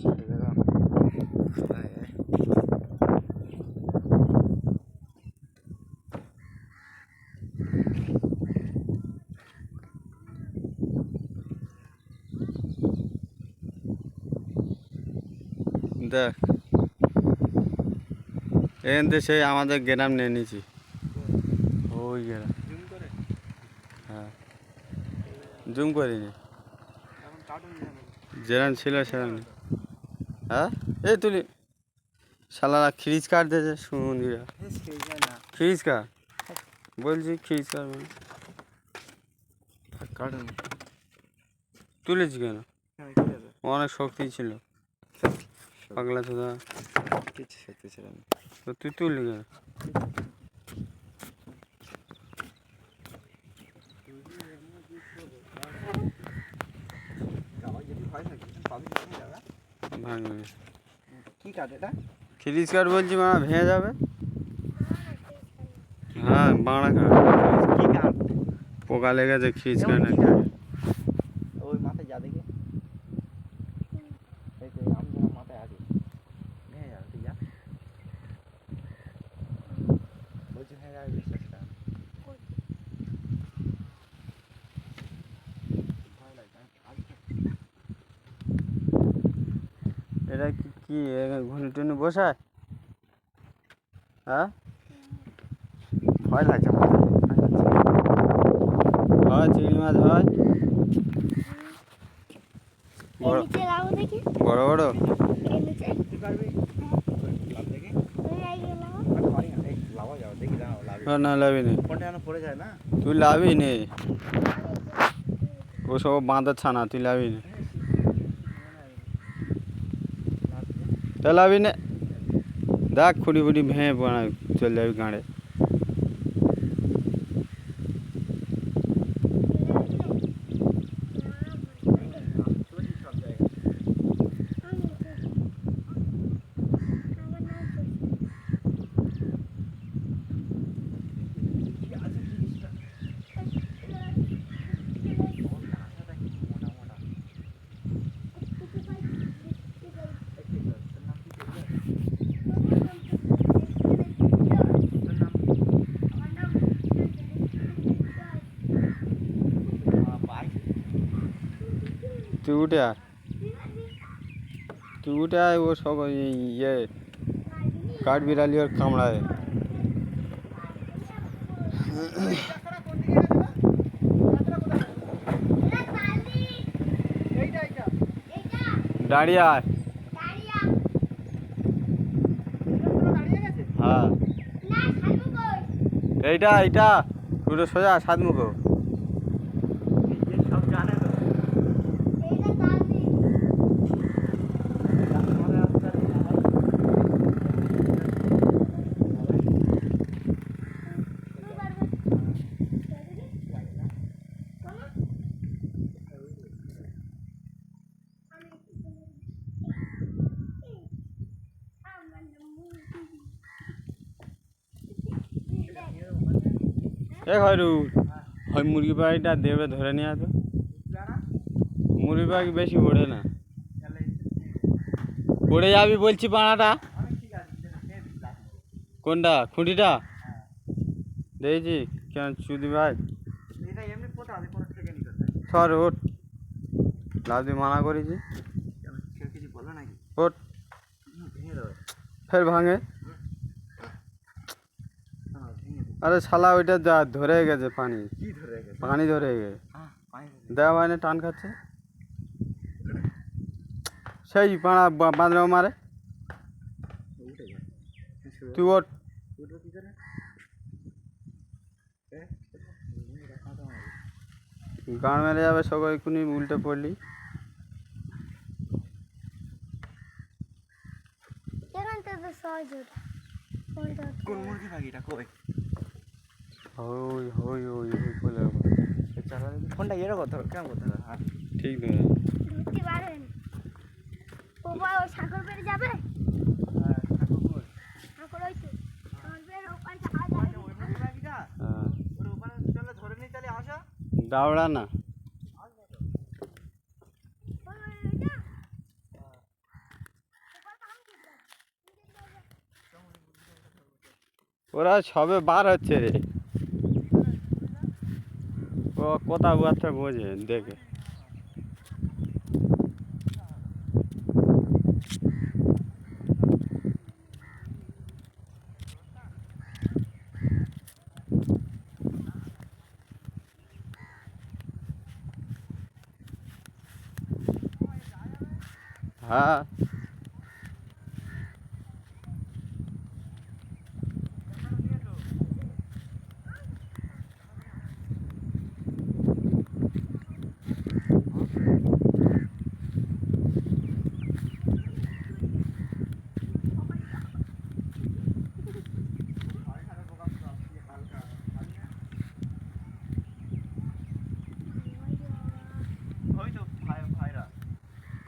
ছেড়ে দিলাম। দেখ এখান থেকে সেই আমাদের গ্রাম নিয়ে নিয়েছি, ওই গ্রাম। হ্যাঁ, জুম করিনি, যেরকম ছিল সেরকম। হ্যাঁ, এই তুলি শালারা খিরিজ কাট দিয়েছে সুমন্দিরা। খিরিজ কাট বলছি, খিরিজ কাট মানে কাটুন। তুলেছি কেন? অনেক শক্তি ছিল, পাগলা চোদা। কিছু শক্তি ছিল না তো তুই তুললি কেন? ভাঙবে কি কাঠ এটা? খিরিজ কাঠ বলছি, মা ভেঙে যাবে। হ্যাঁ, বাঁড়া কাঠ। কি কাঠ? পোকা লেগেছে খিরিজ কাঠ। ওই মাথায় যা দেখে মাথায় আছে, ভেঙে যাবে। তুই যা বলছি, ভেঙে যাবে বিশ্বাসটা। এটা কি ঘুনি টুনি বসায়? হ্যাঁ, ভয় লাগছে। হয় চিংড়ি মাছ হয় বড় বড়। না লাভি নেই, তুই লাভি নেই, ওসব বাঁধার ছানা, তুই লাভি নেই। তা লাভি নে, দেখ খুঁড়ি ফুটি ভেঙে চলে যাবি গাঁড়ে। তুই উঠে আয়, তুই উঠে আয়, ও সব ইয়ে কাঠ বিড়ালি ওর কামড়ায়। দাঁড়িয়ে আয়। হ্যাঁ, এইটা পুরো সোজা সাতমুখ। এ ঘরু ওই মুরগি পাখিটা দেবে ধরে নিয়ে আসো। মুরগি পাখি বেশি ওড়ে না, পড়ে যাবি বলছি পাড়াটা। কোনটা খুঁটিটা দেখেছি কেন চুদি ভাই? সর ওঠ, লাভ দিয়ে মানা করেছি, ওঠ ফের ভাঙে। আরে শালা ওইটা যা ধরে গেছে, পানি পানি ধরে গেছে, দেওয়া হয় না, টান খাচ্ছে সেই পাড়া বাঁধরাও মারে। তুই ওঠ, গান মেরে যাবে সবাই, এক্ষুনি উল্টে পড়লি। কোন মুরগি পাখিটা কই? ওই ওই ওই ওই বলে ফোনটা এরকম করতে হবে, কেমন করতে হবে? হ্যাঁ ঠিক নয়, ঢুকতে পারেন ও ভাই, ওই সাগর পেরে যাবে। হ্যাঁ সাগর ওই তো সাগর ওপারে যাওয়া যাবে। ওই মুরগি পাখিটা ওর ওপারে চলে ধরে নিই, তাহলে আসো দাওড়া না। ওরা সবে বার হচ্ছে রে, ও কথাবার্তা বোঝে দেখে। হ্যাঁ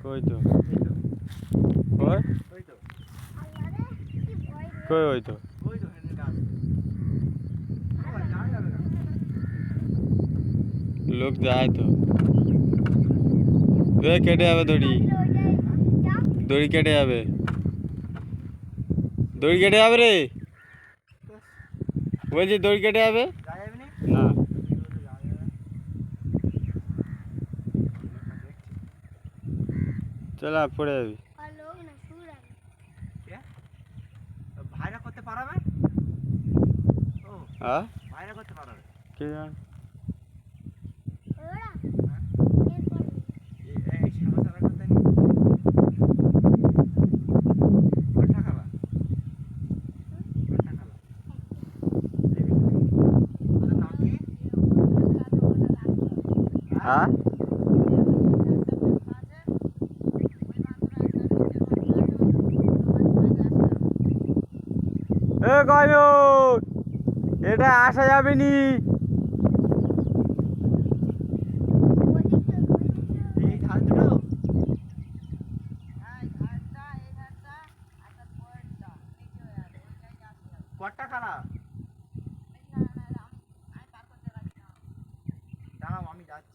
কই তো কই কই ওই তো লোক যায় তো। এ কেটে যাবে দড়ি, দড়ি কেটে যাবে, দড়ি কেটে যাবে রে, বলছি দড়ি কেটে যাবে না। চল পড়ে যাবি। ভাইরা করতে পারবে? হ্যাঁ ভাইরা করতে পারবে? কে জানে। হ্যাঁ এ কয়ন, এটা আসা যাবে নি। কটা খারাপ দাঁড়াও আমি যাচ্ছি।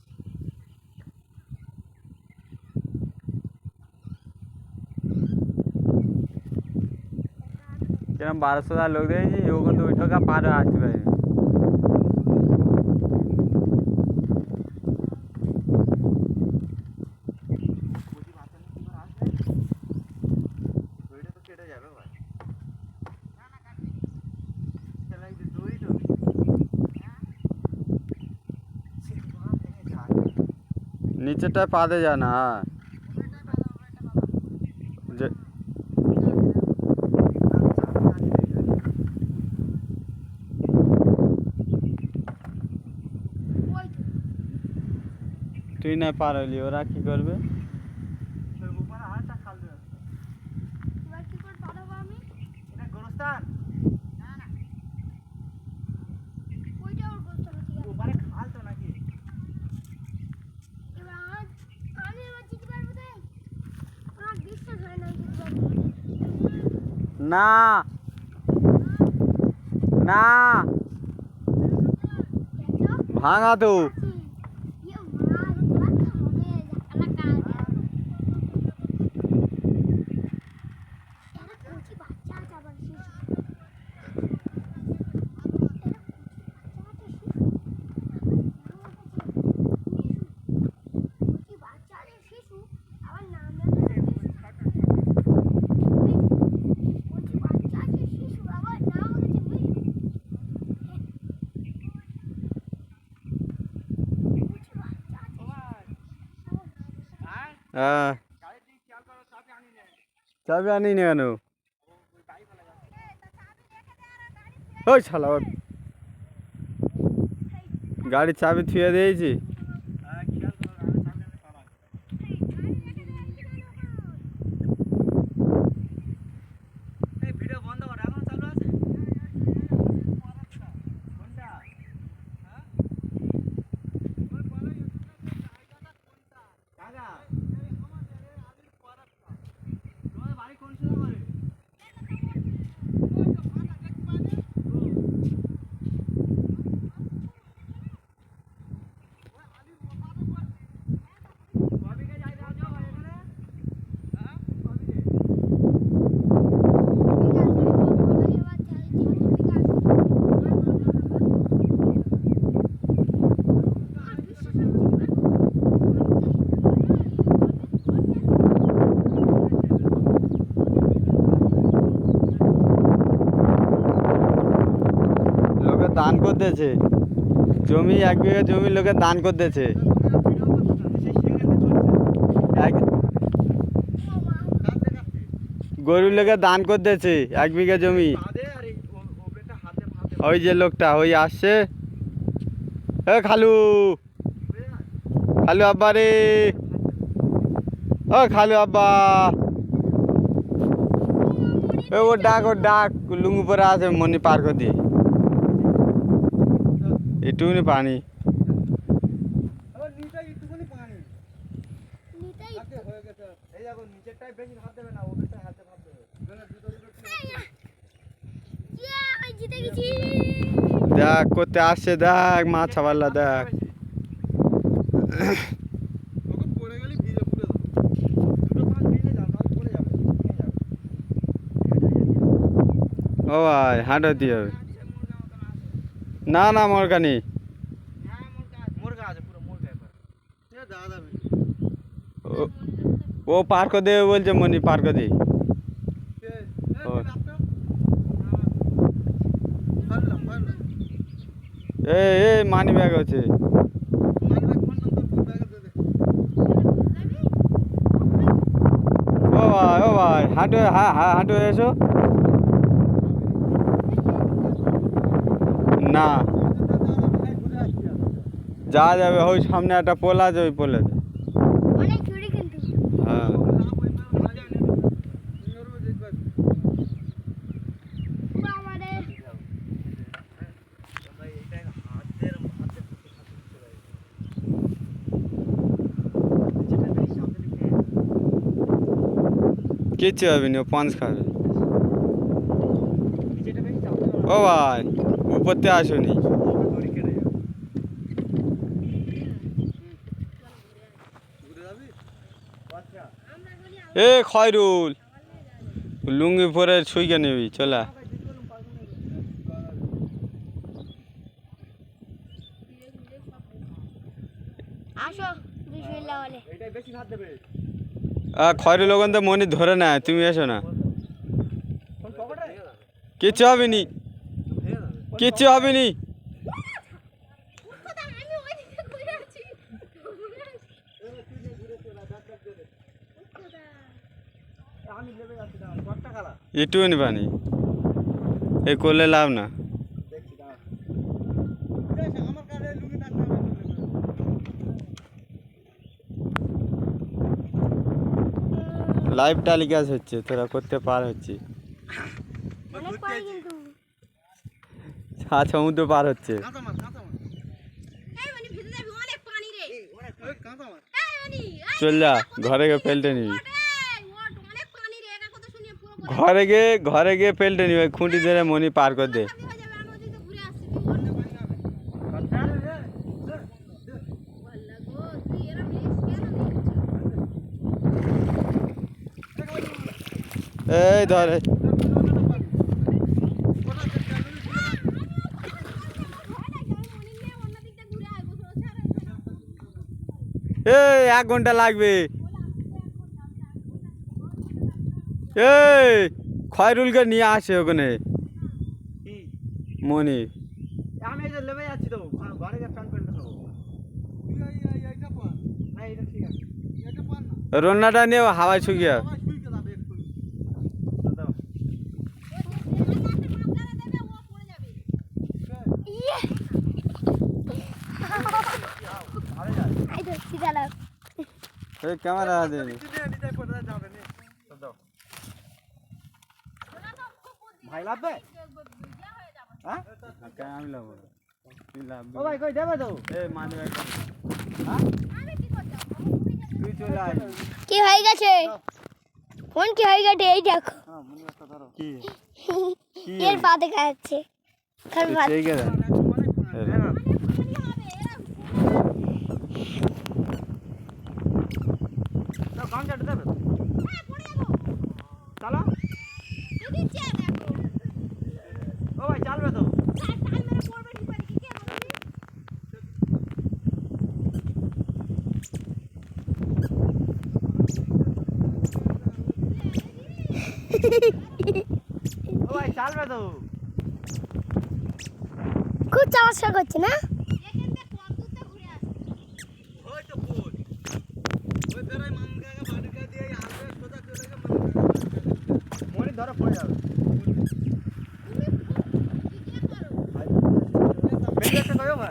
কিরম 1200 লোক দেখেছি, ও কিন্তু ওই ঠোকা পার আসতে পারে। নিচেটা পাদে জানা যে তুই না পার হইলি, ওরা কি করবে? না না ভাঙা তো। হ্যাঁ চাবি আনি নি কেন? ওই শালা গাড়ির চাবি থুয়ে দিয়েছি। দান করতেছে জমি 1 বিঘা জমি লোকে দান করতেছে গরু লোকে দান করতেছে 1 বিঘা জমি ওই যে লোকটা ওই আসছে এ খালু খালু আব্বা রে ও খালু আব্বা ও ডাক লুঙ্গি পরে আছে মনি পার করে দিয়ে একটুখানি পানি দেখ করতে আসছে দেখ মাছ ছাপাল্লা দেখ ও ভাই হাঁটো দিয়ে হবে না না মোরকানি ও পার করে দেবে বলছে মনি পার করে দিই এ মানি ব্যাগ আছে ও ভাই হাঁটো হাঁটো এসো না যাওয়া যাবে ওই সামনে একটা পোল আছে ওই পোলে হ্যাঁ কিচ্ছু হবে না পাঁচ খাবে ও ভাই উপরতে আসুনি এ খয়রুল লুঙ্গি পরে ছুইকে নিবি চলা খয়রুল ওখান তো মনি ধরে না তুমি এসো না কিচ্ছু হবে নি কিচ্ছু হবে নি একটুখানি পানি এই করলে লাভ না লাইভ টেলিকাস্ট হচ্ছে তোরা করতে পার হচ্ছে সমুদ্র পার হচ্ছে চল যা ঘরে গিয়ে ফেলতে নিবি ঘরে গিয়ে ফেলতে নিবি খুঁটি ধরে মনি পার করে দে এই ধরে এই 1 ঘন্টা লাগবে এই খয়রুলকে নিয়ে আসে ওখানে মনি আমি এই যে লেবে যাচ্ছি তো ঘরে গিয়ে ফ্যান পেন্ট দেবো না এটা ঠিক আছে এটা পার না রন্নাটা নিয়ে হাওয়ায় শুকিয়ে ক্যামেরা দে ভাই লাগবে হ্যাঁ আমি লাগবো ও ভাই কই দেবে তো এই মানে হ্যাঁ তুই চলে আয় কি হয়ে গেছে ফোন কি হয়ে গেছে এই দেখো হ্যাঁ মনে একটা ধরো কি এর পা দেখা যাচ্ছে খালি পা ঠিক আছে তো কাম চাট দেবে চলো ও ভাই চালবে তো ও ভাই চালবে তো খুব চাওয়া করছে না মনি ধরো পড়ে যাবে মেনব্যাগটা কয়ো ভাই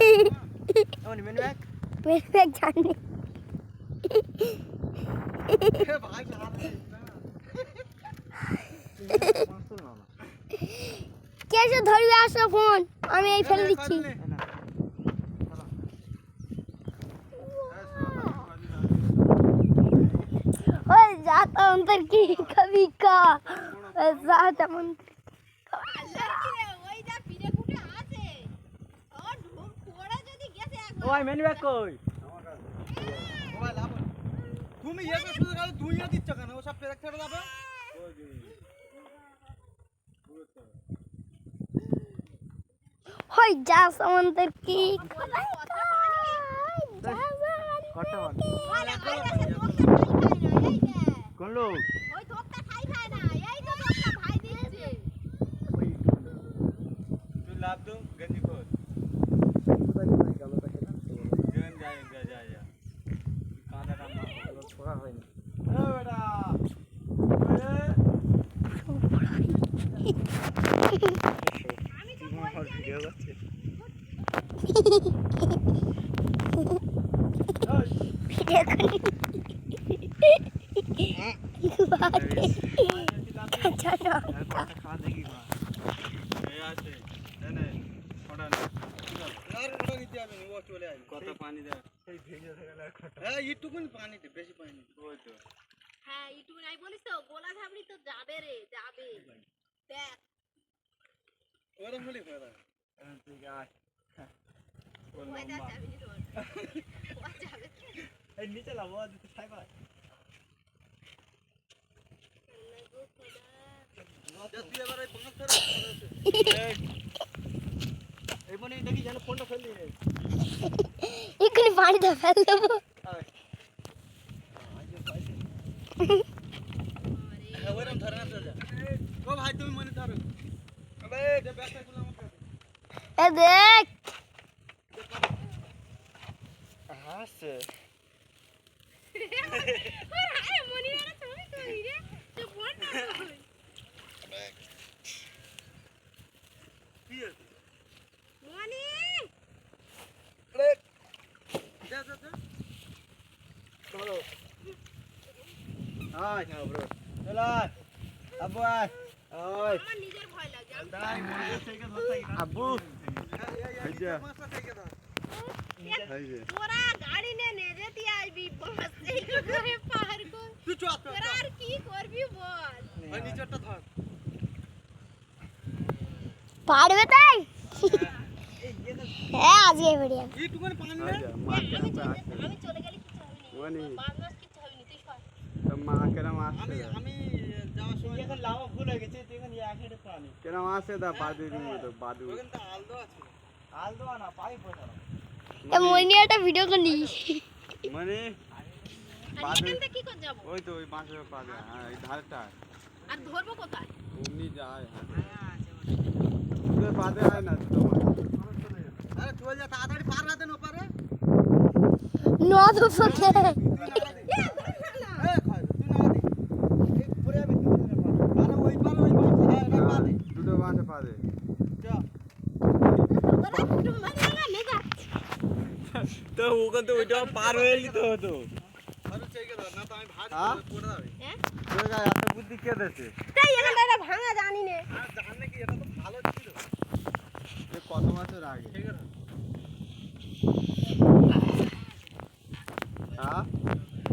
মনি মেনব্যাগ মেনব্যাগ জানি ভাই কে এসে ধরবে আসো ফোন আমি এই ফেলে দিচ্ছি ওই जाता अंदर की कभी का जाता मंदिर ওই মেনব্যাগ কই মোবাইল লাভ তুমি এসে শুধু খালি দুইয়া দিচ্ছ কেন ও সব ফেরত ছেড়ে যাবে होई जा समंदर की কটা কোন লোক তুই লাভ দো গঞ্জি কর ছোড়া হয়নি বেটা ভিডিও করছে খাওয়া দেখি কত পানি দেয় হ্যাঁ এইটুকুন পানি দে বেশি পানি ওই তো হ্যাঁ এইটুকুন আই বলিস তো গোলা ঝাবড়ি তো যাবে রে যাবে দেখ ওরম হলি ফেরা ঠিক আছে ওই লম্বা এই নিচে লাভ দিতে খাই ভাই তুই এবার এই বাঁধ ধরে এই মনে দেখি যেন ফোনটা ফেল দিয়ে इकनी पानी तो फैल दो ওরম ধরে না চল যা ও ভাই তুমি মনে ধরো আবে যে ব্যাগটা গুলো আমাকে ए देख হাসে আরে মনি না তুমি কই রে তো ফোন না কি আছে মনি আরে যা যা যা চলো আয় না ব্রো চল আয় আব্বু আয় ওই আমার নিজের ভয় লাগে দাই মনে থেকে ধরতে আব্বু এই যে মাছটা থেকে দাও এই যে তোরা গাড়ি নে যেতে আসবি বাস এই করে পার কর তুই চল তোরা আর কি করবি বল ওই নিচেরটা ধর पाड़वे ताई है आज ये बढ़िया এইটুকুন পানি না আমি চলে গেলে কিছু হবে না ওনি বাস কিছু হবে না তুই সর তো মা কেরাম আসছে আমি যাওয়ার সময় এখন লাভা ভুল হয়ে গেছে তুই এখন এক হেডে পানি কেরাম আসছে দা বাদুর মতো বাদু ওখানে তো আলদো আছে আলদো না পাই পড়া ए मोनिया टा वीडियो कर ली মানে আর এখান থেকে কি করে যাব ওই তো ওই বাঁশের পাশে হ্যাঁ এই ধারটা আর ধরবো কোথায় অমনি যায় হ্যাঁ বাদে হয় না তোমার আরে চল যা তাড়াতাড়ি পার হতে না পারে नौ तो सके তুই না দি এই পরে আমি আরে ওই পার ওই পার হ্যাঁ না পারে দুটো বাঁশে পাশে যা তোরা একটু মানে না যা তো ওখান তো ওইটা পার হয়ে নিতে হতো আরে চেকে ধর না তো আমি ভাগ হ্যাঁ? পড়ে যাবে হ্যাঁ তোর গায়ে এত বুদ্ধি কে দিয়েছে তাই এখানটা এটা ভাঙা জানি না আর জান নাকি এটা তো ভালো ছিল যে কত বছর আগে ঠিক আছে হ্যাঁ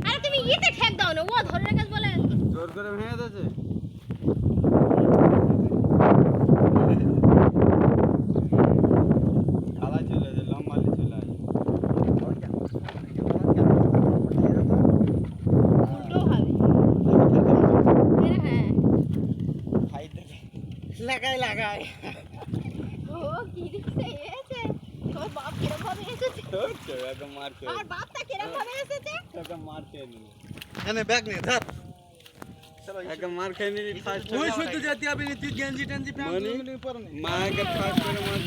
আরে তুমি ইতে ঠেক দাও না ও ধরে রেখেছ বলে জোর করে ভেঙে দিয়েছে খালা চলে যায় লম্বালি চলে আসে উল্টো হবে হ্যাঁ খাই দে লাগাই লাগাই ও কি দিছে এসে তোর বাপ কিরকম ভাবে এসেছে একদম মারতে আমার বাপটা কিরকম ভাবে এসেছে একদম মারতে নি এনে ব্যাগ নে ধর চলো একদম মার খেয়ে নিলি ফার্স্ট ওই শুদ্ধ যেতে হবে তুই গেঞ্জি টেঞ্জি প্যান্ট মনি পরে নে মাকে ফার্স্ট করে মার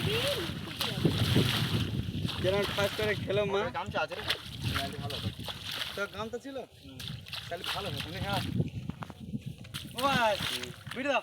যেরকম ফার্স্ট করে খেলো মা। গামছা আছে রে ভালো হতো তো গামটা ছিল তাহলে ভালো হতো না হ্যাঁ ও ভাই ভিডিও